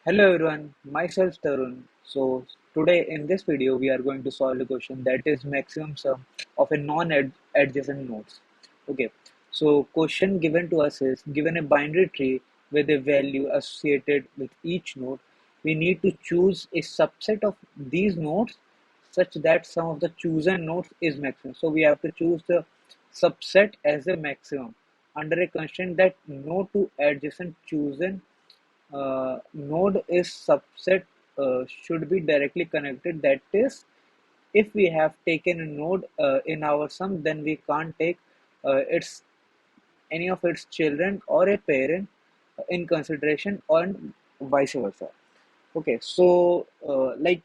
Hello everyone, myself Tarun. So today in this video we are going to solve a question that is maximum sum of a non-adjacent nodes. Okay, so question given to us is given a binary tree with a value associated with each node, we need to choose a subset of these nodes such that sum of the chosen nodes is maximum. So we have to choose the subset as a maximum under a constraint that no two adjacent chosen node is subset should be directly connected. That is, if we have taken a node in our sum, then we can't take its any of its children or a parent in consideration, and vice versa. Okay, so like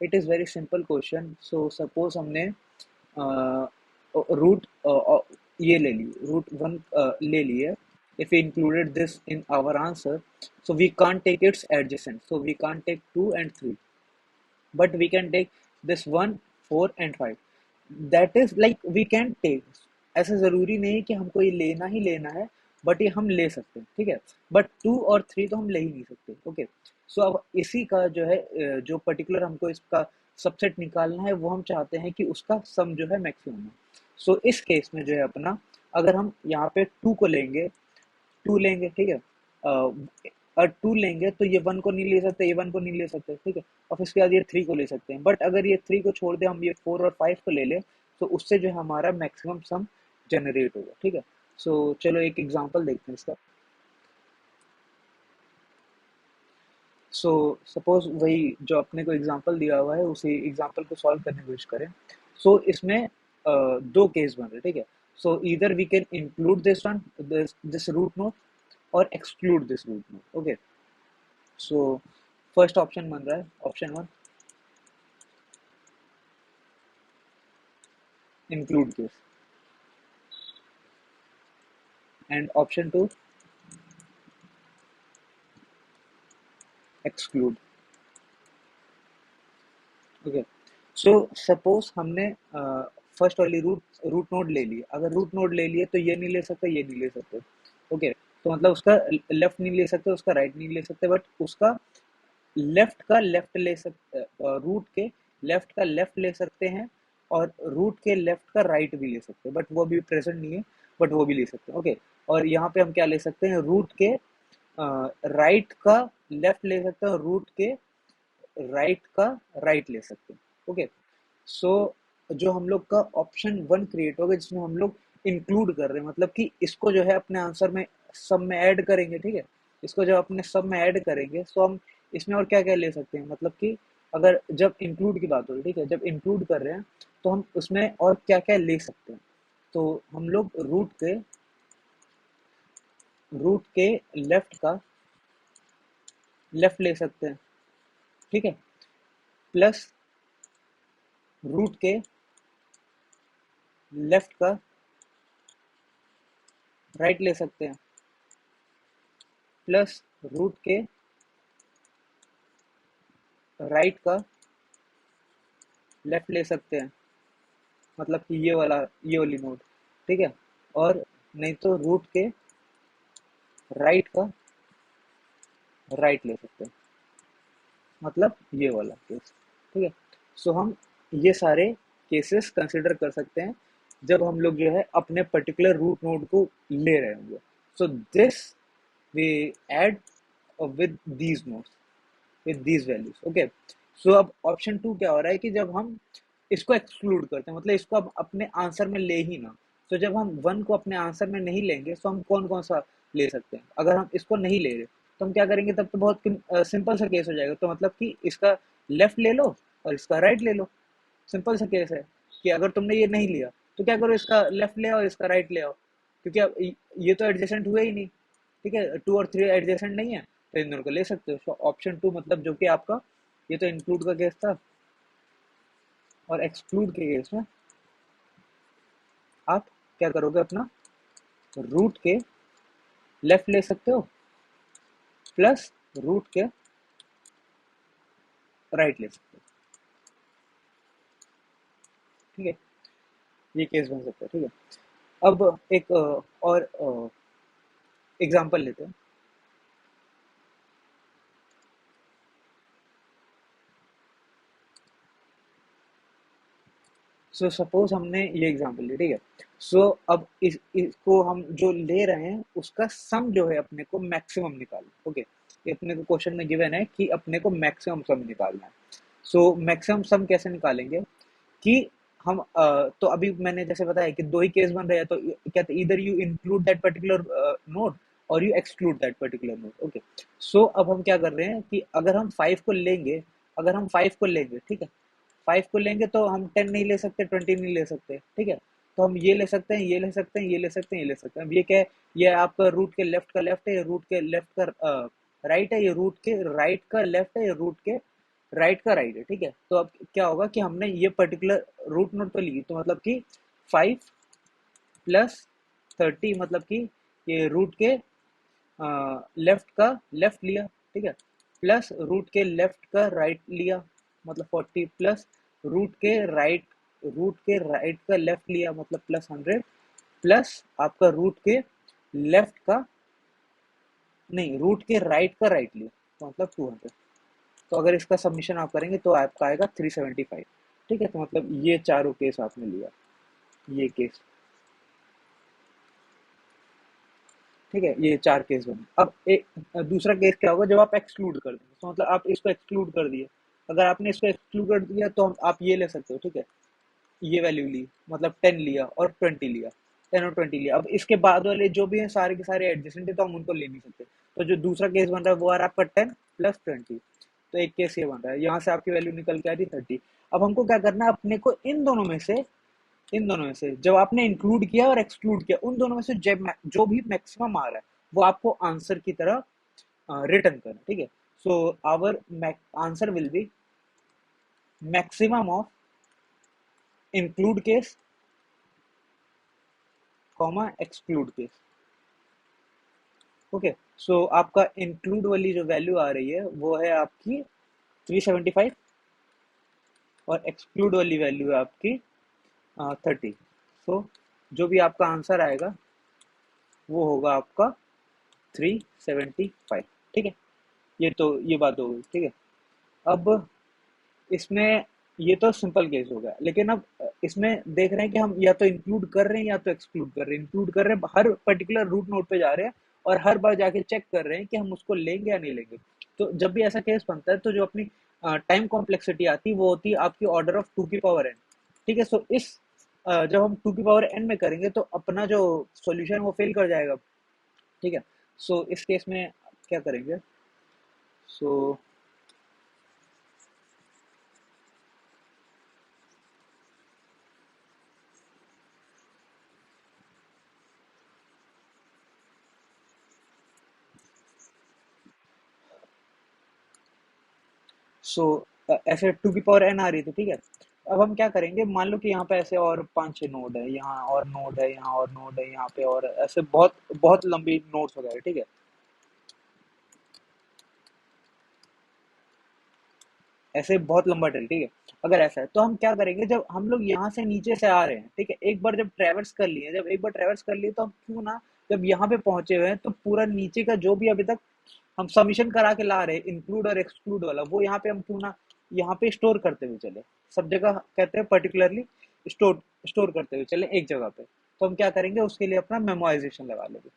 it is very simple question. So suppose हमने root ये ले ली root one ले ली है. If we included this in our answer, so we can't take its adjacent, so we can't take 2 and 3, but we can take this 1, 4 and 5. That is like we can take. ऐसा जरूरी नहीं है कि हमको ये लेना ही लेना है, बट ये हम ले सकते हैं, ठीक है. बट 2 और 3 तो हम ले ही नहीं सकते. ओके, सो अब इसी का जो है जो पर्टिकुलर हमको इसका सबसेट निकालना है, वो हम चाहते हैं कि उसका सम जो है मैक्सिमम है. सो इस केस में जो है अपना, अगर हम यहाँ पे 2 को लेंगे, 2 लेंगे, ठीक है. और 2 लेंगे तो ये 1 को नहीं ले सकते, ये 1 को नहीं ले सकते, ठीक है. और फिर उसके बाद ये 3 को ले सकते हैं, बट अगर ये 3 को छोड़ दे, हम ये 4 और 5 को ले लें, तो उससे जो है हमारा मैक्सिमम सम जनरेट होगा, ठीक है. सो चलो एक एग्जांपल देखते हैं इसका. सो सपोज वही जो अपने को एग्जांपल दिया हुआ है, उसी एग्जांपल को सॉल्व करने की कोशिश करें. सो इसमें दो केस बन रहे, ठीक है. So either we can include this one, this root node, और exclude this root node. Okay, so first option बन रहा है option one, include this, and option two, exclude. Okay, so suppose हमने फर्स्ट वाली रूट रूट नोड ले ली. अगर root node ले लिए तो ये नहीं ले सकते, ये नहीं ले सकते. ओके, तो मतलब उसका लेफ्ट नहीं ले सकते, उसका राइट नहीं ले सकते, बट उसका लेफ्ट का लेफ्ट ले सकते, रूट के लेफ्ट का लेफ्ट ले सकते हैं, और रूट के लेफ्ट का राइट भी ले सकते हैं, बट वो भी प्रेजेंट नहीं है, बट वो भी ले सकते हैं. ओके, और यहाँ पे हम क्या ले सकते हैं, रूट के राइट का लेफ्ट ले सकते हैं, और रूट के राइट का राइट ले सकते हैं. ओके, सो जो हम लोग का ऑप्शन वन क्रिएट होगा, जिसमें हम लोग इंक्लूड कर रहे हैं, मतलब कि इसको जो है अपने आंसर में सब में ऐड करेंगे, ठीक है. इसको जब अपने सब में ऐड करेंगे, तो हम इसमें और क्या क्या ले सकते हैं, मतलब कि अगर जब इंक्लूड की बात हो रही है, ठीक है, जब इंक्लूड कर रहे हैं, तो हम उसमें और क्या क्या ले सकते हैं. तो हम लोग रूट के लेफ्ट का लेफ्ट ले सकते हैं, ठीक है, प्लस रूट के लेफ्ट का राइट ले सकते हैं, प्लस रूट के राइट का लेफ्ट ले सकते हैं, मतलब कि ये वाली नोड, ठीक है. और नहीं तो रूट के राइट का राइट ले सकते हैं, मतलब ये वाला केस, ठीक है. सो हम ये सारे केसेस कंसिडर कर सकते हैं जब हम लोग जो है अपने पर्टिकुलर रूट नोड को ले रहे होंगे. So this we add with these nodes, with these values. Okay, so अब ऑप्शन टू क्या हो रहा है कि जब हम इसको एक्सक्लूड करते हैं, मतलब इसको अब अपने आंसर में ले ही ना. तो जब हम वन को अपने आंसर में नहीं लेंगे, तो हम कौन कौन सा ले सकते हैं. अगर हम इसको नहीं ले रहे, तो हम क्या करेंगे, तब तो बहुत सिंपल सा केस हो जाएगा. तो मतलब कि इसका लेफ्ट ले लो और इसका राइट ले लो. सिंपल सा केस है कि अगर तुमने ये नहीं लिया, तो क्या करो, इसका लेफ्ट ले आओ, इसका राइट ले आओ, क्योंकि अब ये तो एडजेसेंट हुए ही नहीं, ठीक है. 2 और 3 एडजेसेंट नहीं है, तो इन दोनों को ले सकते हो. तो ऑप्शन टू, मतलब जो कि आपका, ये तो इंक्लूड का केस था, और एक्सक्लूड के केस में आप क्या करोगे, अपना रूट के लेफ्ट ले सकते हो, प्लस रूट के राइट ले सकते हो, ठीक है. ये केस बन सकता है, ठीक है. अब एक और एग्जांपल लेते हैं. सो सपोज हमने ये एग्जांपल लिया, ठीक है। सो अब इसको हम जो ले रहे हैं उसका सम जो है अपने को मैक्सिमम निकालना, ओके। ये अपने को क्वेश्चन में गिवन है कि अपने को मैक्सिमम सम निकालना है। सो मैक्सिमम सम कैसे निकालेंगे कि हम तो अभी मैंने जैसे बताया कि दो ही केस बन रहे हैं, तो कहते इधर you include that particular node और you exclude that particular node, okay. So अब हम क्या कर रहे हैं कि अगर हम 5 को लेंगे, अगर हम 5 को लेंगे, ठीक है, 5 को लेंगे तो हम 10 नहीं ले सकते, 20 नहीं ले सकते, ठीक है। तो हम ये ले सकते हैं, ये ले सकते हैं, ये ले सकते हैं, ये ले सकते हैं। अब ये क्या है, ये आपका रूट के लेफ्ट का लेफ्ट है, ये रूट के लेफ्ट का राइट है, ये रूट के राइट का लेफ्ट है, ये रूट के राइट का राइट है, ठीक है। तो अब क्या होगा कि हमने ये पर्टिकुलर रूट नोट तो ली, तो मतलब कि 5 प्लस 30, मतलब कि ये रूट के लेफ्ट का लेफ्ट लिया, ठीक है, प्लस रूट के लेफ्ट का राइट लिया, मतलब 40, प्लस रूट के राइट का लेफ्ट लिया, मतलब प्लस 100, प्लस आपका रूट के लेफ्ट का नहीं, रूट के राइट का राइट लिया, तो मतलब 200। तो अगर इसका सबमिशन आप करेंगे तो आपका आएगा 375, ठीक है। तो मतलब ये चारों केस आपने लिया, ये केस, ठीक है, ये चार केस बने। अब एक दूसरा केस क्या होगा जब आप एक्सक्लूड कर देंगे, तो मतलब आप इसको एक्सक्लूड कर दिए। अगर आपने इसको एक्सक्लूड कर दिया तो आप ये ले सकते हो, ठीक है, ये वैल्यू ली, मतलब 10 लिया और 20 लिया, 10 और 20 लिया। अब इसके बाद वाले जो भी हैं सारे के सारे एडजेसेंट है, तो हम उनको ले नहीं सकते। तो जो दूसरा केस बन रहा है वो आ रहा है आपका 10 प्लस 20। तो एक केस ये बन रहा है, यहाँ से आपकी वैल्यू निकल के आ रही 30। अब हमको क्या करना है, अपने को इन दोनों में से जब आपने इंक्लूड किया और एक्सक्लूड किया, उन दोनों में से जो भी मैक्सिमम आ रहा है वो आपको आंसर की तरह रिटर्न करना, ठीक है। So our answer will be maximum of include case comma exclude case, okay. So आपका इंक्लूड वाली जो वैल्यू आ रही है वो है आपकी 375 और एक्सक्लूड वाली वैल्यू है आपकी 30। सो जो भी आपका आंसर आएगा वो होगा आपका 375, ठीक है। ये बात हो गई, ठीक है। अब इसमें ये तो सिंपल केस हो गया, लेकिन अब इसमें देख रहे हैं कि हम या तो इंक्लूड कर रहे हैं या तो एक्सक्लूड कर रहे हैं। इंक्लूड कर रहे हैं, हर पर्टिकुलर रूट नोड पे जा रहे हैं और हर बार जाके चेक कर रहे हैं कि हम उसको लेंगे या नहीं लेंगे। तो जब भी ऐसा केस बनता है तो जो अपनी टाइम कॉम्प्लेक्सिटी आती है वो होती है आपकी ऑर्डर ऑफ 2 की पावर n, ठीक है। सो जब हम 2 की पावर n में करेंगे तो अपना जो सॉल्यूशन वो फेल कर जाएगा, ठीक है। सो इस केस में क्या करेंगे, सो सो ऐसे 2 की पावर n आ रही थी, ठीक है। अब हम क्या करेंगे, मान लो कि यहाँ पे ऐसे और 5-6 नोड है, यहाँ और नोड है, यहाँ और नोड है, यहाँ पे और ऐसे बहुत बहुत लंबी नोड्स वगैरह, ठीक है। ऐसे बहुत लंबा ट्रेल, ठीक है। अगर ऐसा है तो हम क्या करेंगे, जब हम लोग यहाँ से नीचे से आ रहे हैं, ठीक है, एक बार जब ट्रेवर्स कर लिए, जब एक बार ट्रेवर्स कर लिए तो हम क्यों ना, जब यहाँ पे पहुंचे हुए हैं तो पूरा नीचे का जो भी अभी तक हम सबमिशन करा के ला रहे हैं, इंक्लूड और एक्सक्लूड वाला, वो यहाँ पे हम क्यों ना यहाँ पे स्टोर करते हुए चले। सब जगह कहते हैं पर्टिकुलरली स्टोर स्टोर करते हुए चले एक जगह पे। तो हम क्या करेंगे, उसके लिए अपना मेमोराइजेशन लगा लेंगे,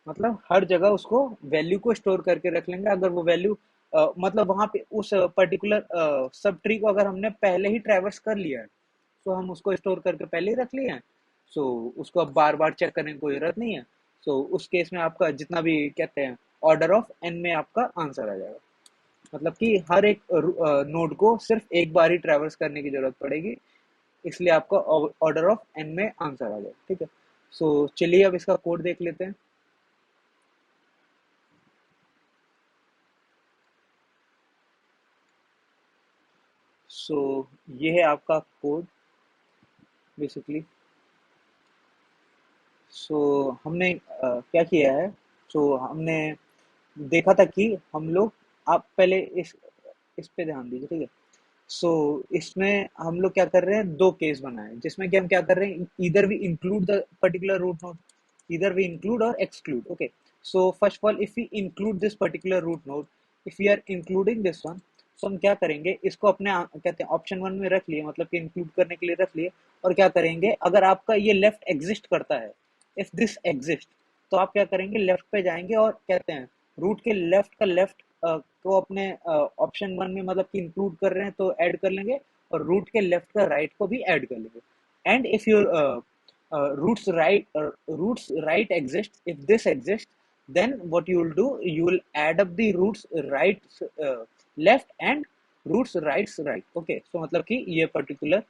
मतलब हर जगह उसको वैल्यू को स्टोर करके रख लेंगे। अगर वो वैल्यू मतलब वहां पे उस पर्टिकुलर सब ट्री को अगर हमने पहले ही ट्रैवर्स कर लिया है तो हम उसको स्टोर करके पहले ही रख लिए हैं। सो उसको अब बार बार चेक करने की कोई जरूरत नहीं है। सो उस केस में आपका जितना भी कहते हैं ऑर्डर ऑफ एन में आपका आंसर आ जाएगा, मतलब कि हर एक नोड को सिर्फ एक बार ही ट्रैवर्स करने की जरूरत पड़ेगी, इसलिए आपका ऑर्डर ऑफ एन में आंसर आ जाएगा, ठीक है। सो चलिए अब इसका कोड देख लेते हैं। सो ये है आपका कोड बेसिकली। सो हमने क्या किया है, सो हमने देखा था कि हम लोग, आप पहले इस पे ध्यान दीजिए, ठीक है। सो इसमें हम लोग क्या कर रहे हैं, दो केस बनाए हैं, जिसमें कि हम क्या कर रहे हैं, इधर we include the particular root node, इधर वी इंक्लूड और exclude, okay. So first of all if we include this particular root node, if we are including this one, सो हम क्या करेंगे, इसको अपने कहते हैं ऑप्शन वन में रख लिए, मतलब कि इंक्लूड करने के लिए रख लिए। और क्या करेंगे, अगर आपका ये लेफ्ट एग्जिस्ट करता है, इफ दिस एग्जिस्ट, तो आप क्या करेंगे, लेफ्ट पे जाएंगे और कहते हैं रूट के लेफ्ट का लेफ्ट को अपने ऑप्शन वन में मतलब कि इंक्लूड कर रहे हैं तो ऐड कर लेंगे, और रूट के लेफ्ट का राइट को भी ऐड कर लेंगे। And if your roots right exist, if this exists, then what you will do, you will add up the roots right left and roots right, okay। so मतलब कि ये particular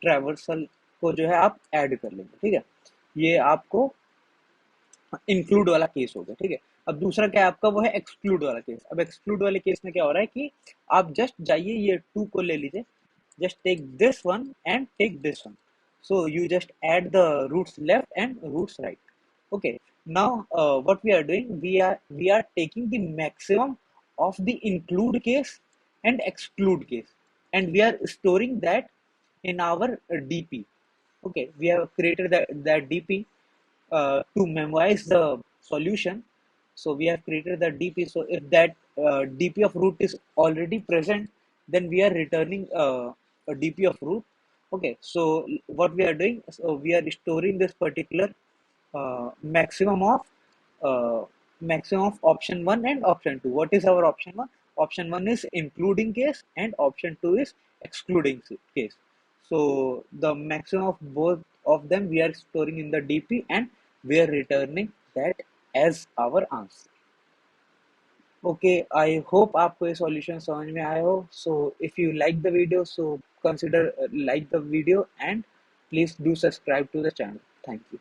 traversal को जो है आप ऐड कर लेंगे, ठीक है। ये आपको इंक्लूड वाला केस हो गया, ठीक है। अब दूसरा क्या है आपका, वो है एक्सक्लूड वाला केस। अब एक्सक्लूड वाले केस में क्या हो रहा है कि आप जस्ट जाइए, ये टू को ले लीजिए, just take this one and take this one, so you just add the roots left and roots right, okay। Now what we are doing, we are taking the maximum of the include case and exclude case, and we are storing that in our dp, okay। We have created that dp to memorize the solution, so we have created the dp. So if that dp of root is already present, then we are returning a dp of root, okay। So what we are doing, so we are storing this particular uh, maximum of uh, maximum of option 1 and option 2. What is our option 1? Option 1 is including case and option 2 is excluding case. So the maximum of both of them we are storing in the dp, and we are returning that as our answer, okay। I hope आपको ये solution समझ में आया हो। So if you like the video, so consider like the video and please do subscribe to the channel, thank you।